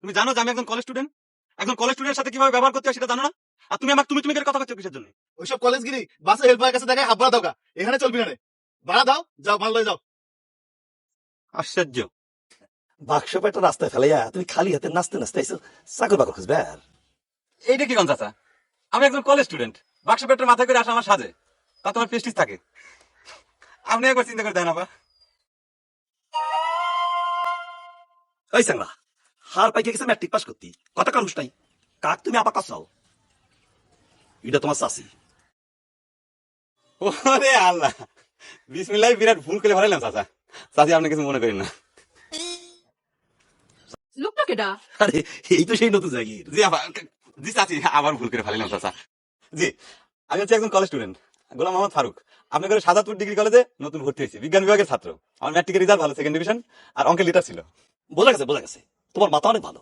তুমি জানো যে আমি একজন কলেজ স্টুডেন্ট? একজন কলেজ স্টুডেন্টের সাথে কিভাবে ব্যবহার করতে হয় সেটা জানো না? আর তুমি আমাকে তুমি করে কথা বলছো কিসের জন্য? ওইসব কলেজগিরি বাসে হেল্পারের কাছে দেখায় হাফ ভাড়া দাও গা। এখানে চলবি না রে। ভাড়া দাও, যাও মাল লয়ে যাও। আশ্চর্য। বাক্স পেটা রাস্তায় ফেলাইয়া তুমি খালি হাতে নাচতে নাচতে আইসো চাকর বাকর খুঁজবে আর এইটা কি কোন চাচা? আমি একজন কলেজ স্টুডেন্ট, বাক্স পেটের মাথায় করে আসা আমার সাজে, তা তোমার প্রেস্টিজ থাকে। আপনি একবার চিন্তা করে দেন আপা। ওই সাংলা হার পাইকে গেছে ম্যাট্রিক পাস করতি কথা কানুস নাই কাক তুমি আপা কাছাও এটা তোমার চাষি ওরে আল্লাহ, বিসমিল্লাহ, বিরাট ভুল করে ফেলাইলাম চাচা। চাচি আপনি কিছু মনে করেন না। লোকটা কেডা? আরে এই তো সেই নতুন জায়গির জি আপা, জি চাচি, আবার ভুল করে ফেলাইলাম চাচা। জি, আমি হচ্ছে একজন কলেজ স্টুডেন্ট, গোলাম মোহাম্মদ ফারুক। আপনাদের সাজাদপুর ডিগ্রি কলেজে নতুন ভর্তি হয়েছি, বিজ্ঞান বিভাগের ছাত্র। আমার ম্যাট্রিকের রেজাল্ট ভালো, সেকেন্ড ডিভিশন আর অঙ্কের লিটার ছিল। বোঝা গেছে তোমার মাথা অনেক ভালো